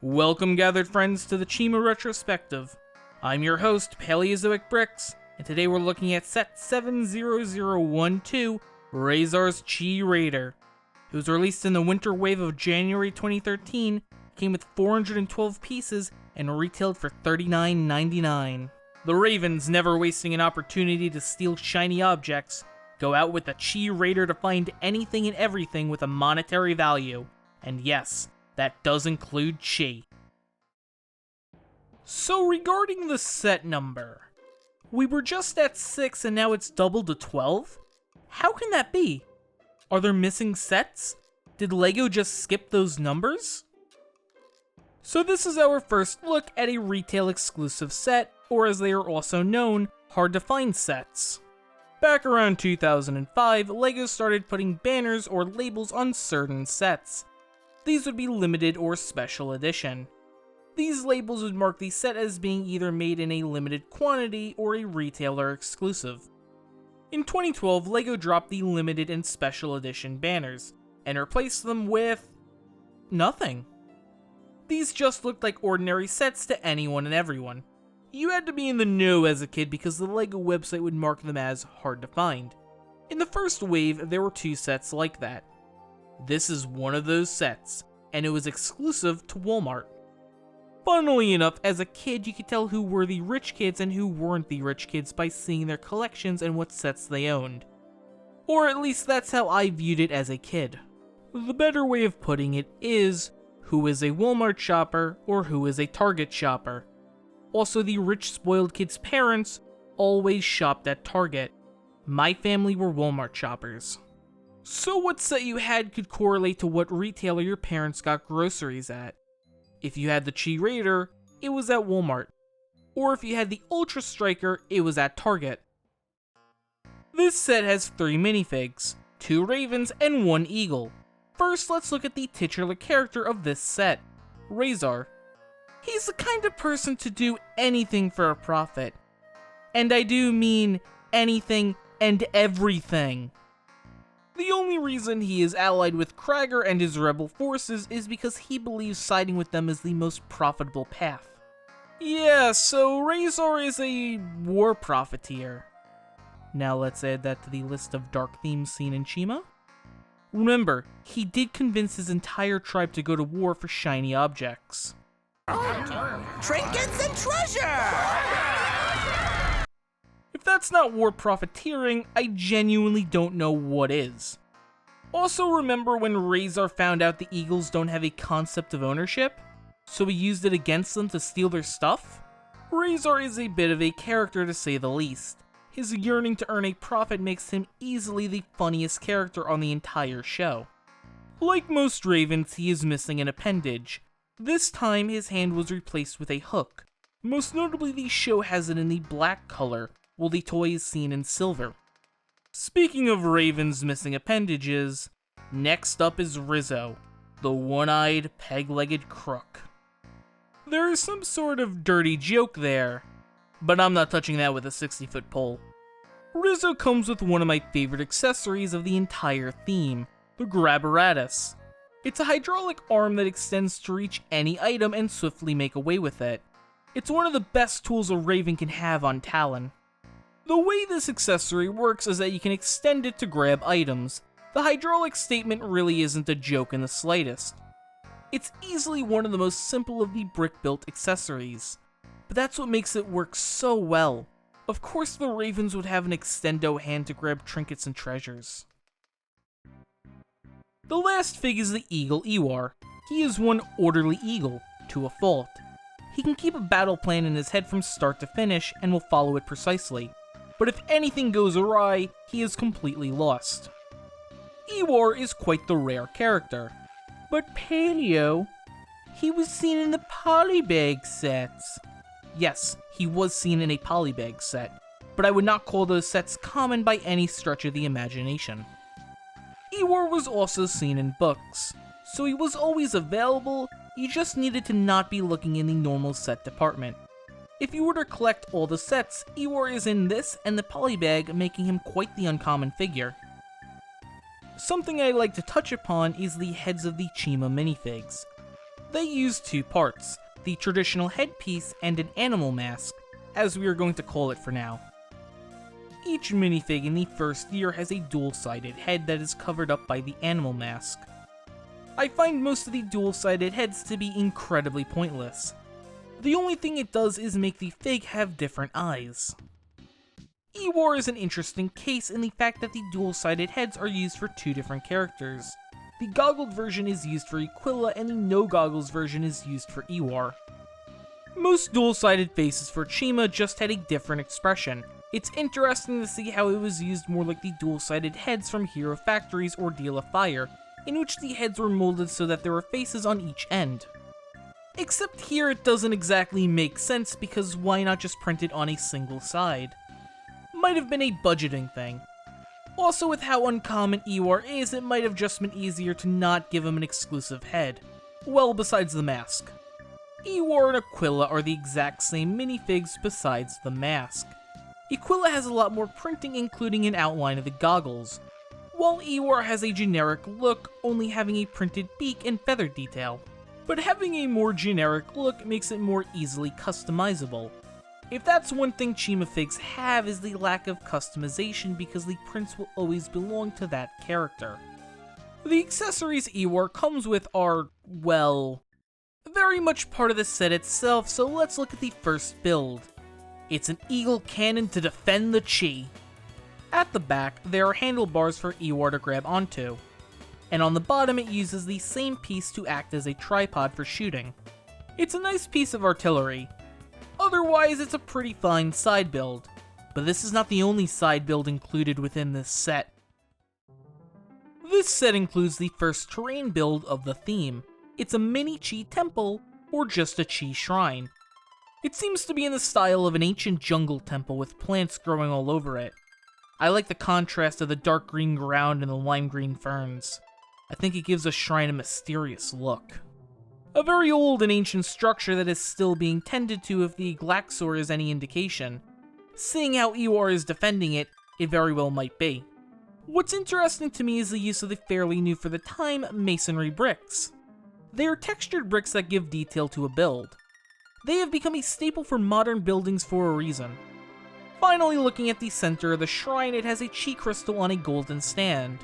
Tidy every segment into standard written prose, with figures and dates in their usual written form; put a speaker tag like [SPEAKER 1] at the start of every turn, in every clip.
[SPEAKER 1] Welcome, gathered friends, to the Chima Retrospective. I'm your host, Paleozoic Bricks, and today we're looking at set 70012, Razar's Chi Raider. It was released in the winter wave of January 2013, came with 412 pieces, and retailed for $39.99. The Ravens, never wasting an opportunity to steal shiny objects, go out with the Chi Raider to find anything and everything with a monetary value. And yes, that does include Chi. So regarding the set number, we were just at 6 and now it's doubled to 12? How can that be? Are there missing sets? Did LEGO just skip those numbers? So this is our first look at a retail exclusive set, or as they are also known, hard to find sets. Back around 2005, LEGO started putting banners or labels on certain sets. These would be limited or special edition. These labels would mark the set as being either made in a limited quantity or a retailer exclusive. In 2012, LEGO dropped the limited and special edition banners, and replaced them with nothing. These just looked like ordinary sets to anyone and everyone. You had to be in the know as a kid because the LEGO website would mark them as hard to find. In the first wave, there were 2 sets like that. This is one of those sets, and it was exclusive to Walmart. Funnily enough, as a kid, you could tell who were the rich kids and who weren't the rich kids by seeing their collections and what sets they owned. Or at least that's how I viewed it as a kid. The better way of putting it is, who is a Walmart shopper or who is a Target shopper. Also, the rich spoiled kids' parents always shopped at Target. My family were Walmart shoppers. So what set you had could correlate to what retailer your parents got groceries at. If you had the Chi Raider, it was at Walmart. Or if you had the Ultra Striker, it was at Target. This set has 3 minifigs, 2 ravens, and 1 eagle. First, let's look at the titular character of this set, Razar. He's the kind of person to do anything for a profit. And I do mean anything and everything. The only reason he is allied with Krager and his rebel forces is because he believes siding with them is the most profitable path. Yeah, so Razar is a war profiteer. Now let's add that to the list of dark themes seen in Chima. Remember, he did convince his entire tribe to go to war for shiny objects.
[SPEAKER 2] Trinkets and treasure!
[SPEAKER 1] If that's not war profiteering, I genuinely don't know what is. Also, remember when Razar found out the Eagles don't have a concept of ownership? So he used it against them to steal their stuff? Razar is a bit of a character to say the least. His yearning to earn a profit makes him easily the funniest character on the entire show. Like most ravens, he is missing an appendage. This time, his hand was replaced with a hook. Most notably, the show has it in the black color, while the toy is seen in silver. Speaking of ravens missing appendages, next up is Rizzo, the one-eyed, peg-legged crook. There is some sort of dirty joke there, but I'm not touching that with a 60-foot pole. Rizzo comes with one of my favorite accessories of the entire theme, the Grabaratus. It's a hydraulic arm that extends to reach any item and swiftly make away with it. It's one of the best tools a Raven can have on Talon. The way this accessory works is that you can extend it to grab items. The hydraulic statement really isn't a joke in the slightest. It's easily one of the most simple of the brick-built accessories. But that's what makes it work so well. Of course the Ravens would have an extendo hand to grab trinkets and treasures. The last fig is the Eagle Ewar. He is one orderly eagle, to a fault. He can keep a battle plan in his head from start to finish and will follow it precisely. But if anything goes awry, he is completely lost. Ewar is quite the rare character. But Paleo, he was seen in the polybag sets. Yes, he was seen in a polybag set, but I would not call those sets common by any stretch of the imagination. Ewar was also seen in books, so he was always available, you just needed to not be looking in the normal set department. If you were to collect all the sets, Ewar is in this and the polybag, making him quite the uncommon figure. Something I like to touch upon is the heads of the Chima Minifigs. They use two parts, the traditional headpiece and an animal mask, as we are going to call it for now. Each minifig in the first year has a dual-sided head that is covered up by the animal mask. I find most of the dual-sided heads to be incredibly pointless. The only thing it does is make the fig have different eyes. Ewar is an interesting case in the fact that the dual-sided heads are used for two different characters. The goggled version is used for Aquila and the no-goggles version is used for Ewar. Most dual-sided faces for Chima just had a different expression. It's interesting to see how it was used more like the dual-sided heads from Hero Factory's Ordeal of Fire, in which the heads were molded so that there were faces on each end. Except here it doesn't exactly make sense because why not just print it on a single side? Might have been a budgeting thing. Also, with how uncommon Ewar is, it might have just been easier to not give him an exclusive head. Well, besides the mask. Ewar and Aquila are the exact same minifigs besides the mask. Aquila has a lot more printing, including an outline of the goggles, while Ewar has a generic look, only having a printed beak and feather detail. But having a more generic look makes it more easily customizable. If that's one thing Chima figs have is the lack of customization because the prints will always belong to that character. The accessories Ewar comes with are, well, very much part of the set itself, so let's look at the first build. It's an eagle cannon to defend the chi. At the back, there are handlebars for Ewar to grab onto, and on the bottom it uses the same piece to act as a tripod for shooting. It's a nice piece of artillery. Otherwise, it's a pretty fine side build, but this is not the only side build included within this set. This set includes the first terrain build of the theme. It's a mini chi temple, or just a chi shrine. It seems to be in the style of an ancient jungle temple with plants growing all over it. I like the contrast of the dark green ground and the lime green ferns. I think it gives a shrine a mysterious look. A very old and ancient structure that is still being tended to if the Glaxor is any indication. Seeing how Ewar is defending it, it very well might be. What's interesting to me is the use of the fairly new for the time masonry bricks. They are textured bricks that give detail to a build. They have become a staple for modern buildings for a reason. Finally, looking at the center of the shrine, it has a chi crystal on a golden stand.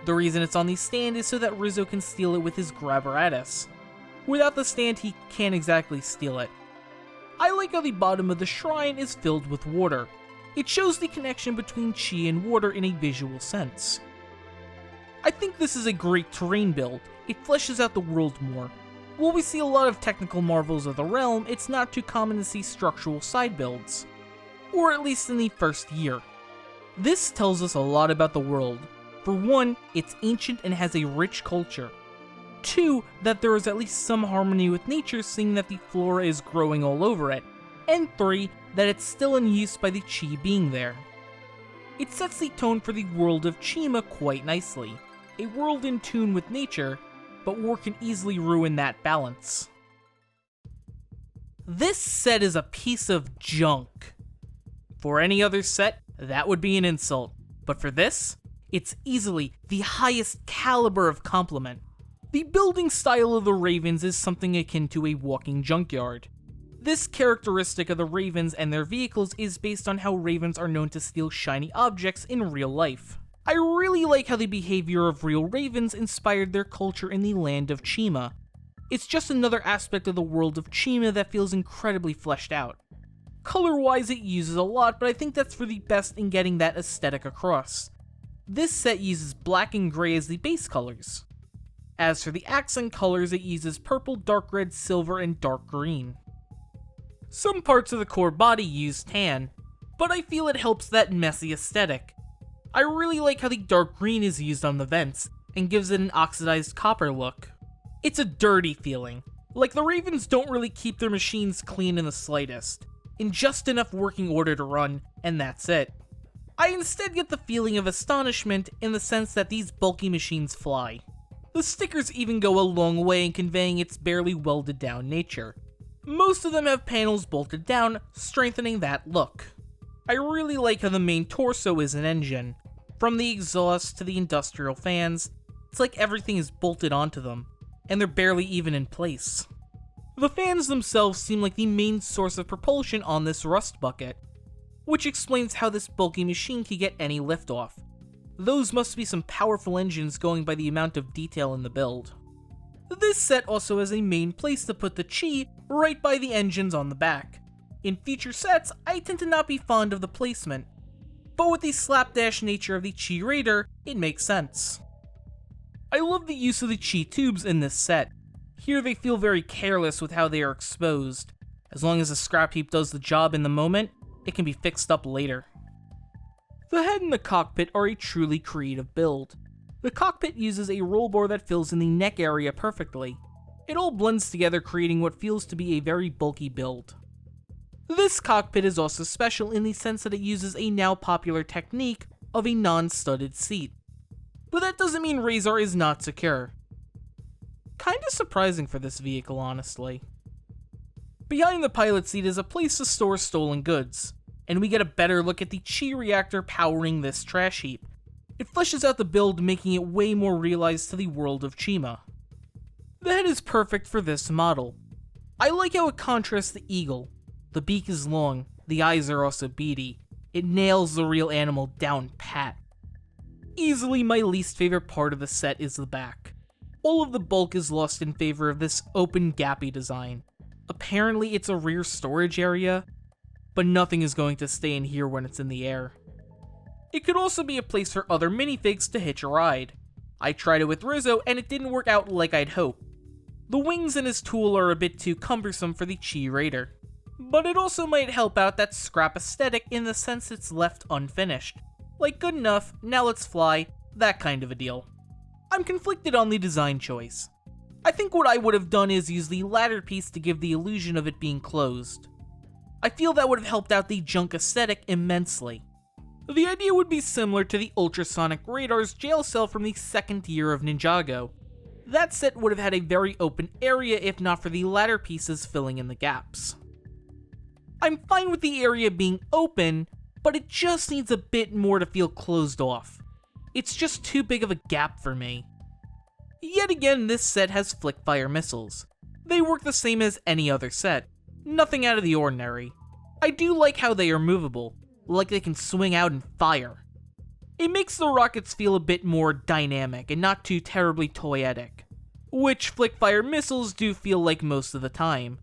[SPEAKER 1] The reason it's on the stand is so that Rizzo can steal it with his grabbaratus. Without the stand, he can't exactly steal it. I like how the bottom of the shrine is filled with water. It shows the connection between chi and water in a visual sense. I think this is a great terrain build. It fleshes out the world more. While we see a lot of technical marvels of the realm, it's not too common to see structural side builds. Or at least in the first year. This tells us a lot about the world. For one, it's ancient and has a rich culture. 2, that there is at least some harmony with nature, seeing that the flora is growing all over it. And 3, that it's still in use by the chi being there. It sets the tone for the world of Chima quite nicely. A world in tune with nature, but war can easily ruin that balance. This set is a piece of junk. For any other set, that would be an insult, but for this, it's easily the highest caliber of compliment. The building style of the Ravens is something akin to a walking junkyard. This characteristic of the Ravens and their vehicles is based on how Ravens are known to steal shiny objects in real life. I really like how the behavior of real Ravens inspired their culture in the land of Chima. It's just another aspect of the world of Chima that feels incredibly fleshed out. Color-wise it uses a lot, but I think that's for the best in getting that aesthetic across. This set uses black and gray as the base colors. As for the accent colors, it uses purple, dark red, silver, and dark green. Some parts of the core body use tan, but I feel it helps that messy aesthetic. I really like how the dark green is used on the vents, and gives it an oxidized copper look. It's a dirty feeling, like the Ravens don't really keep their machines clean in the slightest, in just enough working order to run, and that's it. I instead get the feeling of astonishment in the sense that these bulky machines fly. The stickers even go a long way in conveying its barely welded down nature. Most of them have panels bolted down, strengthening that look. I really like how the main torso is an engine. From the exhaust to the industrial fans, it's like everything is bolted onto them. and they're barely even in place. The fans themselves seem like the main source of propulsion on this rust bucket, which explains how this bulky machine can get any liftoff. Those must be some powerful engines going by the amount of detail in the build. This set also has a main place to put the Chi right by the engines on the back. In future sets, I tend to not be fond of the placement, but with the slapdash nature of the Chi Raider, it makes sense. I love the use of the Chi tubes in this set. Here they feel very careless with how they are exposed. As long as the scrap heap does the job in the moment, it can be fixed up later. The head and the cockpit are a truly creative build. The cockpit uses a roll bar that fills in the neck area perfectly. It all blends together, creating what feels to be a very bulky build. This cockpit is also special in the sense that it uses a now popular technique of a non-studded seat. But that doesn't mean Razar is not secure. Kinda surprising for this vehicle, honestly. Behind the pilot seat is a place to store stolen goods, and we get a better look at the Chi reactor powering this trash heap. It fleshes out the build, making it way more realized to the world of Chima. The head is perfect for this model. I like how it contrasts the eagle. The beak is long, the eyes are also beady. It nails the real animal down pat. Easily my least favorite part of the set is the back. All of the bulk is lost in favor of this open gappy design. Apparently it's a rear storage area, but nothing is going to stay in here when it's in the air. It could also be a place for other minifigs to hitch a ride. I tried it with Rizzo and it didn't work out like I'd hoped. The wings and his tool are a bit too cumbersome for the Chi Raider. But it also might help out that scrap aesthetic in the sense it's left unfinished. Like good enough, now let's fly, that kind of a deal. I'm conflicted on the design choice. I think what I would have done is use the ladder piece to give the illusion of it being closed. I feel that would have helped out the junk aesthetic immensely. The idea would be similar to the ultrasonic radar's jail cell from the second year of Ninjago. That set would have had a very open area if not for the ladder pieces filling in the gaps. I'm fine with the area being open, but it just needs a bit more to feel closed off. It's just too big of a gap for me. Yet again, this set has flick-fire missiles. They work the same as any other set. Nothing out of the ordinary. I do like how they are movable, like they can swing out and fire. It makes the rockets feel a bit more dynamic and not too terribly toyetic, which flick-fire missiles do feel like most of the time.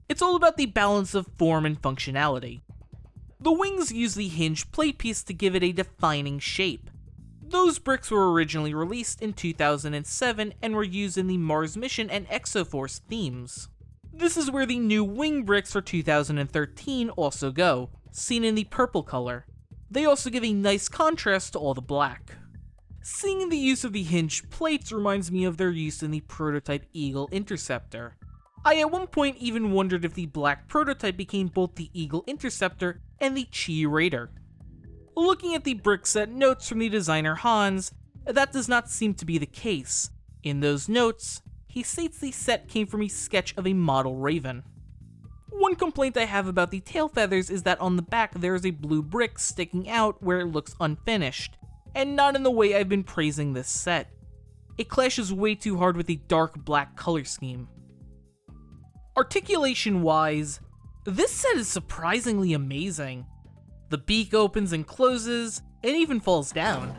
[SPEAKER 1] It's all about the balance of form and functionality. The wings use the hinged plate piece to give it a defining shape. Those bricks were originally released in 2007 and were used in the Mars Mission and Exoforce themes. This is where the new wing bricks for 2013 also go, seen in the purple color. They also give a nice contrast to all the black. Seeing the use of the hinged plates reminds me of their use in the prototype Eagle Interceptor. I at one point even wondered if the black prototype became both the Eagle Interceptor and the Chi Raider. Looking at the brick set notes from the designer Hans, that does not seem to be the case. In those notes, he states the set came from a sketch of a model raven. One complaint I have about the tail feathers is that on the back there is a blue brick sticking out where it looks unfinished, and not in the way I've been praising this set. It clashes way too hard with the dark black color scheme. Articulation-wise, this set is surprisingly amazing. The beak opens and closes, and even falls down.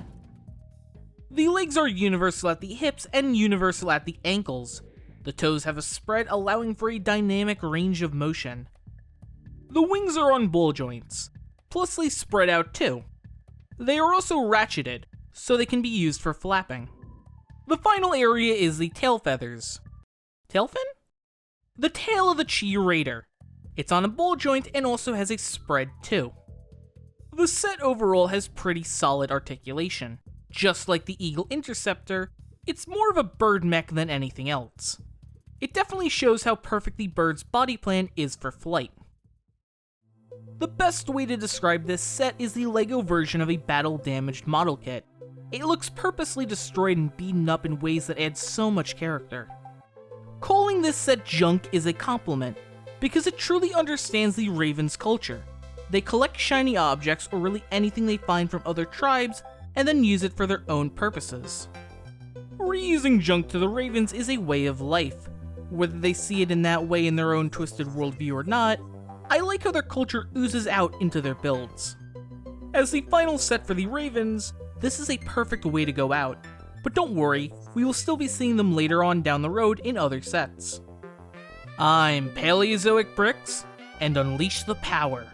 [SPEAKER 1] The legs are universal at the hips and universal at the ankles. The toes have a spread allowing for a dynamic range of motion. The wings are on ball joints, plus they spread out too. They are also ratcheted, so they can be used for flapping. The final area is the tail feathers. Tail fin? The tail of the Chi Raider. It's on a ball joint and also has a spread too. The set overall has pretty solid articulation. Just like the Eagle Interceptor, it's more of a bird mech than anything else. It definitely shows how perfect the bird's body plan is for flight. The best way to describe this set is the LEGO version of a battle-damaged model kit. It looks purposely destroyed and beaten up in ways that add so much character. Calling this set junk is a compliment, because it truly understands the Raven's culture. They collect shiny objects or really anything they find from other tribes, and then use it for their own purposes. Reusing junk to the Ravens is a way of life. Whether they see it in that way in their own twisted worldview or not, I like how their culture oozes out into their builds. As the final set for the Ravens, this is a perfect way to go out, but don't worry, we will still be seeing them later on down the road in other sets. I'm Paleozoic Bricks, and unleash the power.